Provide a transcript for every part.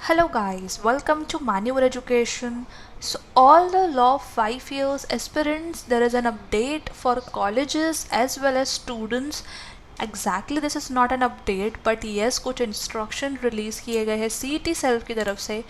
Hello guys, welcome to Manual Education. So all the law 5 years aspirants, there is an update for colleges as well as students. Exactly, this is not an update, but yes, कुछ instruction release किए गए हैं CET cell की तरफ से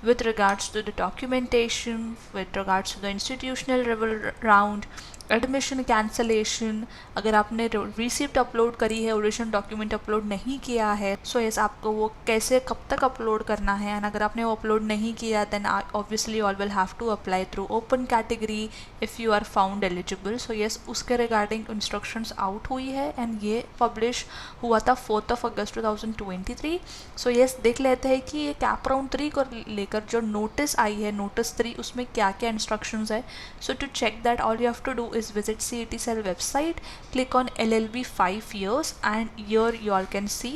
with regards to the documentation, with regards to the institutional level round, admission cancellation. अगर आपने receipt upload करी है, ओरिजिनल डॉक्यूमेंट अपलोड नहीं किया है, सो यस आपको वो कैसे कब तक अपलोड करना है. एंड अगर आपने वो अपलोड नहीं किया then obviously all will have to apply through open category if you are found eligible. So yes उसके रिगार्डिंग इंस्ट्रक्शंस आउट हुई है एंड ये पब्लिश हुआ था 4 अगस्त 2023. सो यस देख लेते हैं कि ये कैप राउंड 3 को लेकर जो नोटिस आई है, नोटिस 3, उसमें क्या क्या इंस्ट्रक्शंस है. So to check that all you have to do is visit CET Cell website, click on LLB 5 years and here you all can see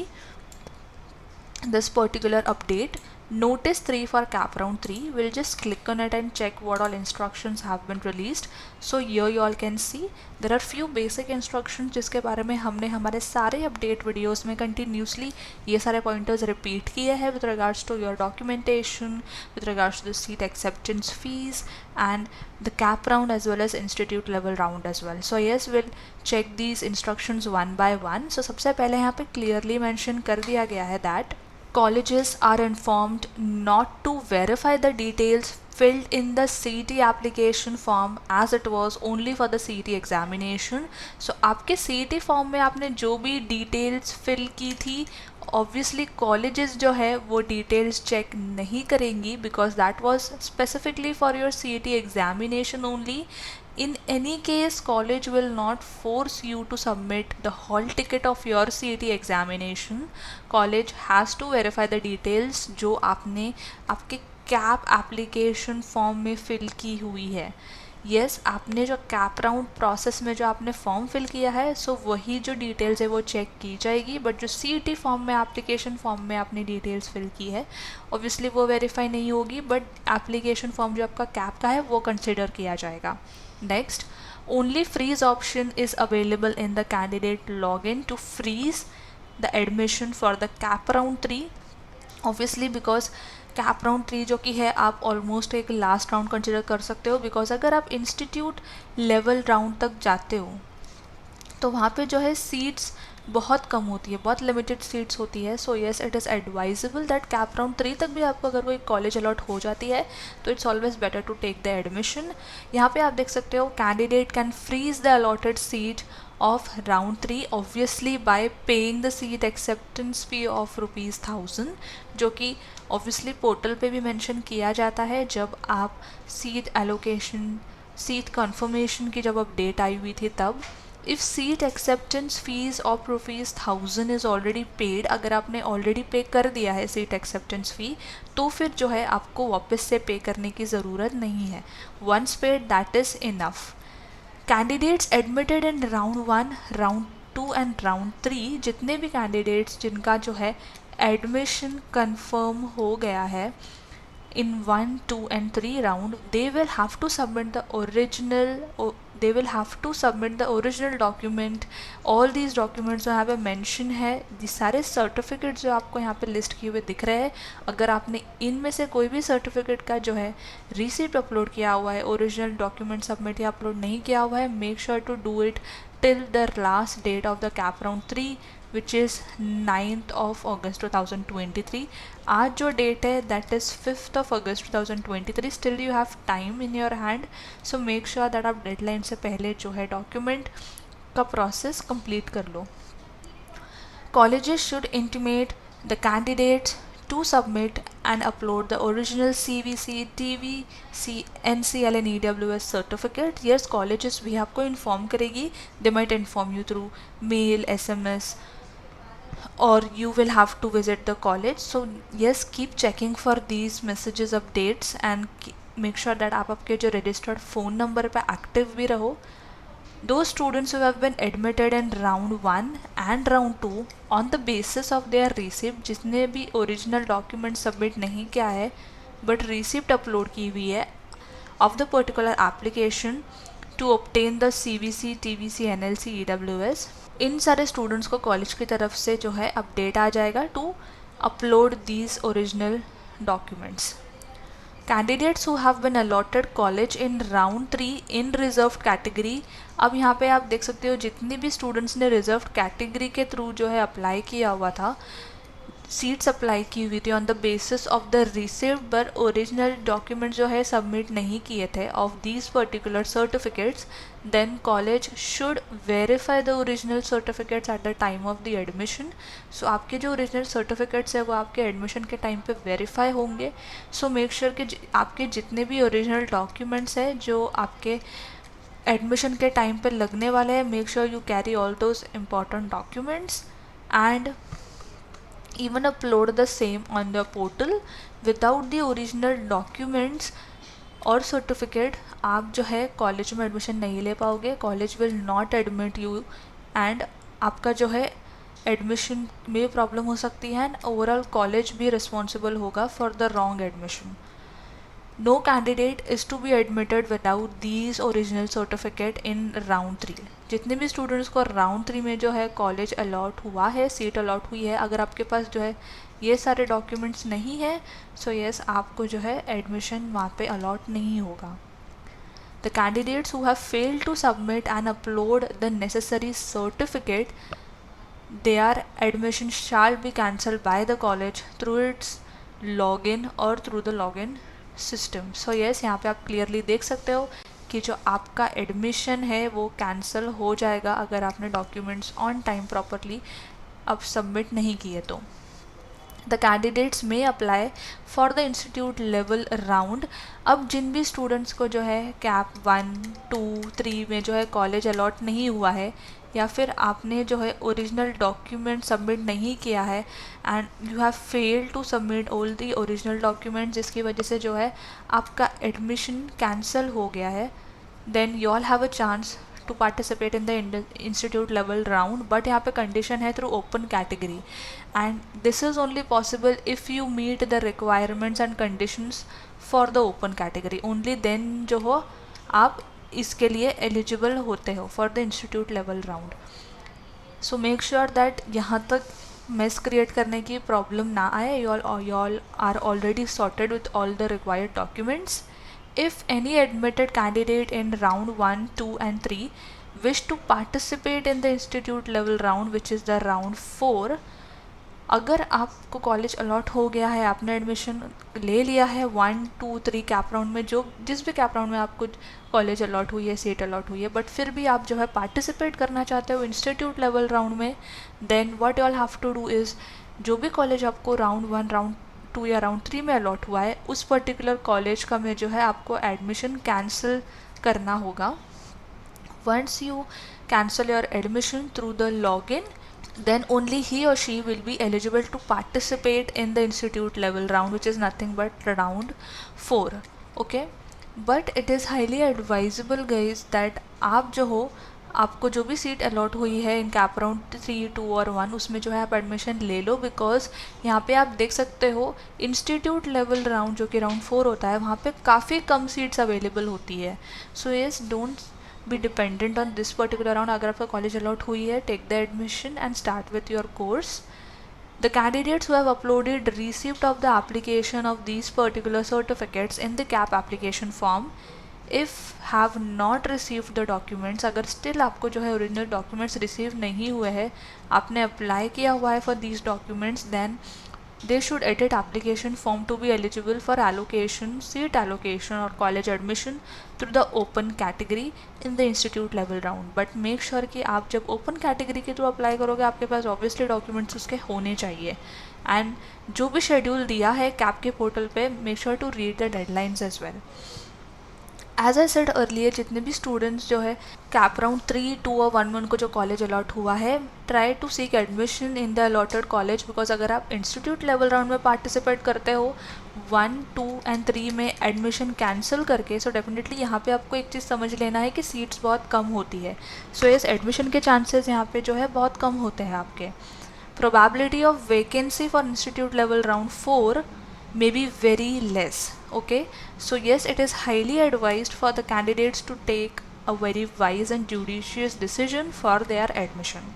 this particular update. Notice 3 for cap round 3. We'll just click on it and check what all instructions have been released. So here you all can see there are few basic instructions जिसके बारे में हमने हमारे सारे update videos में continuously ये सारे pointers repeat किए हैं with regards to your documentation, with regards to the seat acceptance fees and the cap round as well as institute level round as well. So yes, we'll check these instructions one by one. So सबसे पहले यहाँ पे clearly mention कर दिया गया है that colleges are informed not to verify the details filled in the CET application form as it was only for the CET examination. So आपके CET form में आपने जो भी details fill की थी, obviously colleges जो है वो details check नहीं करेंगी because that was specifically for your CET examination only. In any case, college will not force you to submit the hall ticket of your CET examination. College has to verify the details जो आपने आपके cap application form में fill की हुई है. Yes आपने जो cap round process में जो आपने फॉर्म फिल किया है, सो वही जो डिटेल्स है वो चेक की जाएगी. बट जो CET फॉर्म में एप्लीकेशन फॉर्म में आपने डिटेल्स फिल की है ऑब्वियसली वो वेरीफाई नहीं होगी, बट एप्लीकेशन फॉर्म जो आपका कैप का है वो कंसिडर किया जाएगा. Next, only freeze option is available in the candidate login to freeze the admission for the cap round 3. Obviously because cap round 3 जो कि है आप ऑलमोस्ट एक लास्ट राउंड कंसिडर कर सकते हो, बिकॉज अगर आप इंस्टीट्यूट लेवल राउंड तक जाते हो तो वहाँ पे जो है सीट्स बहुत कम होती है, बहुत लिमिटेड सीट्स होती है. So yes it is advisable that cap round 3 तक भी आपको अगर कोई कॉलेज अलॉट हो जाती है तो it's always better to take the admission. यहाँ पे आप देख सकते हो candidate can freeze the allotted seat of round 3 obviously by paying the seat acceptance fee of ₹1000, जो कि obviously पोर्टल पे भी मेंशन किया जाता है जब आप सीट एलोकेशन सीट कन्फर्मेशन की जब अपडेट आई हुई थी तब. If seat acceptance fees of ₹1000 is already paid, अगर आपने ऑलरेडी पे कर दिया है सीट एक्सेप्टेंस फ़ी तो फिर जो है आपको वापस से पे करने की ज़रूरत नहीं है. Once paid that is enough. Candidates admitted in round 1, round 2 and round 3, जितने भी कैंडिडेट्स जिनका जो है एडमिशन कंफर्म हो गया है in 1, 2 and 3 round, they will have to submit the original document. all these documents जो यहाँ पे mention है, ये सारे सर्टिफिकेट जो आपको यहाँ पे लिस्ट किए हुए दिख रहे हैं, अगर आपने इनमें से कोई भी सर्टिफिकेट का जो है रिसिप्ट अपलोड किया हुआ है, ओरिजिनल डॉक्यूमेंट सबमिट या अपलोड नहीं किया हुआ है, make sure to do it till the last date of the cap round 3 which is 9th of August 2023. आज जो डेट है that is 5th of August 2023. still you have time in your hand, so make sure that आप deadline से पहले जो है document का process complete कर लो. Colleges should intimate the candidates to submit and upload the original CVC, TVC, NCL and EWS certificate. Yes, colleges भी आपको inform करेगी. They might inform you through mail, SMS, or you will have to visit the college. So yes, keep checking for these messages, updates and make sure that आप आपके जो registered phone number पे active भी रहो. Those students who have been admitted in round 1 and round 2 on the basis of their receipt, जिसने भी original document submit नहीं किया है but receipt upload की हुई है of the particular application to obtain the CVC, TVC, NLC, EWS, इन सारे students को कॉलेज की तरफ से जो है अपडेट आ जाएगा to upload these original documents. Candidates who have been allotted college in round 3 in reserved category, अब यहाँ पे आप देख सकते हो जितने भी स्टूडेंट्स ने रिजर्व कैटेगरी के थ्रू जो है अप्लाई किया हुआ था, सीट्स अप्लाई की हुई थी on the basis of the received but original document जो है सबमिट नहीं किए थे of these particular certificates, then college should verify the original certificates at the time of the admission. So आपके जो ओरिजिनल सर्टिफिकेट्स है वो आपके एडमिशन के टाइम पे वेरीफाई होंगे. सो मेक श्योर कि आपके जितने भी ओरिजिनल डॉक्यूमेंट्स हैं जो आपके एडमिशन के टाइम पे लगने वाले हैं, make sure you carry all those important documents and even upload the same on the portal. Without the original documents और सर्टिफिकेट आप जो है कॉलेज में एडमिशन नहीं ले पाओगे. College will not admit you and आपका जो है एडमिशन में प्रॉब्लम हो सकती है एंड ओवरऑल कॉलेज भी रिस्पॉन्सिबल होगा for the wrong admission. No candidate is to be admitted without these original certificate in round 3. जितने भी स्टूडेंट्स को राउंड 3 में जो है कॉलेज अलॉट हुआ है, सीट अलॉट हुई है, अगर आपके पास जो है ये सारे डॉक्यूमेंट्स नहीं है, सो यस आपको जो है एडमिशन वहाँ पे अलॉट नहीं होगा. The candidates who have failed to submit and upload the necessary certificate, their admission shall be cancelled by the college through its login or through the login system. So yes यहाँ पे आप clearly देख सकते हो कि जो आपका admission है वो कैंसिल हो जाएगा अगर आपने डॉक्यूमेंट्स ऑन टाइम प्रॉपरली अब सबमिट नहीं किए तो. द कैंडिडेट्स में apply for the institute level round. अब जिन भी स्टूडेंट्स को जो है कैप 1, 2, 3 में जो है कॉलेज अलॉट नहीं हुआ है या फिर आपने जो है ओरिजिनल डॉक्यूमेंट सबमिट नहीं किया है and you have failed to submit all the original document जिसकी वजह से जो है आपका एडमिशन कैंसिल हो गया है, then you all have a chance to participate in the institute level round. But यहाँ पे कंडीशन है through open category and this is only possible if you meet the requirements and conditions for the open category. Only then जो हो आप इसके लिए eligible होते हो for the institute level round. So make sure that यहाँ तक mess create करने की प्रॉब्लम ना आए. You all are already sorted with all the required documents. If any admitted candidate in round 1, 2 and 3 wish to participate in the institute level round which is the round 4, अगर आपको college allot हो गया है, आपने admission ले लिया है 1, 2, 3 cap round में, जो जिस भी कैप राउंड में आपको कॉलेज अलॉट हुई है, सीट अलॉट हुई है, बट फिर भी आप जो है पार्टिसिपेट करना चाहते हो इंस्टीट्यूट लेवल राउंड में, then what you all have to do is जो भी कॉलेज आपको राउंड 1, राउंड 2 या राउंड 3 में अलॉट हुआ है उस पर्टिकुलर कॉलेज का में जो है आपको एडमिशन कैंसिल करना होगा. Once you cancel your admission through the login, then only he or she will be eligible to participate in the institute level round which is nothing but round 4. Okay, but it is highly advisable guys that आप जो हो आपको जो भी seat allot हुई है इन cap round 3, 2 और 1 उसमें जो है आप एडमिशन ले लो. बिकॉज यहाँ पे आप देख सकते हो इंस्टीट्यूट लेवल राउंड जो कि राउंड 4 होता है वहाँ पे काफ़ी कम सीट्स अवेलेबल होती है. So yes don't be dependent on this particular round. अगर आपका कॉलेज अलॉट हुई है, take the admission and start with your course. The candidates who have uploaded receipt of the application of these particular certificates in the CAP application form, if have not received the documents, अगर still आपको जो है original documents receive नहीं हुए हैं, आपने apply किया हुआ है for these documents, then they should edit application form to be eligible for allocation, seat allocation or college admission through the open category in the institute level round. But make sure कि आप जब open category के through apply करोगे आपके पास obviously documents उसके होने चाहिए. And जो भी schedule दिया है CAP के पोर्टल पे, make sure to read the deadlines as well. As I said earlier, जितने भी स्टूडेंट्स जो है कैप राउंड 3, 2 और 1 में उनको जो कॉलेज अलॉट हुआ है, try to seek admission in the allotted college. Because अगर आप इंस्टीट्यूट लेवल राउंड में पार्टिसिपेट करते हो 1, 2 एंड 3 में एडमिशन कैंसिल करके, सो डेफिनेटली यहाँ पे आपको एक चीज़ समझ लेना है कि सीट्स बहुत कम होती है. सो इस एडमिशन के चांसेस यहाँ पे जो है बहुत कम होते हैं आपके. Probability of vacancy for institute level round 4 may be very less. Okay, so yes, it is highly advised for the candidates to take a very wise and judicious decision for their admission.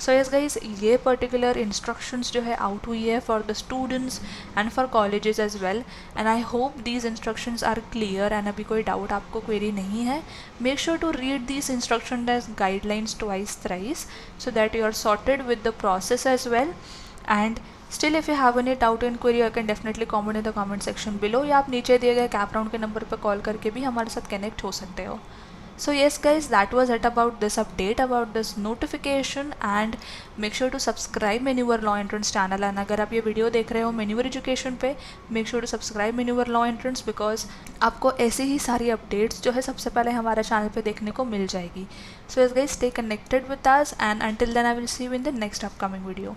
So yes guys, ये particular instructions जो है out हुई है for the students and for colleges as well, and I hope these instructions are clear एंड अभी कोई doubt आपको query नहीं है. Make sure to read these instruction as guidelines twice thrice so that you are sorted with the process as well. And still if you have any doubt and query, you can definitely comment in the comment section below, या आप नीचे दिए गए cap round के number पर call करके भी हमारे साथ कनेक्ट हो सकते हो. So yes guys, that was it about this update, about this notification, and make sure to subscribe Maneuver Law Entrance channel. and अगर आप ये वीडियो देख रहे हो Maneuver Education पे, make sure to subscribe Maneuver Law Entrance because आपको ऐसे ही सारी अपडेट्स जो है सबसे पहले हमारे चैनल पे देखने को मिल जाएगी. So yes guys, stay connected with us and until then I will see you in the next upcoming video.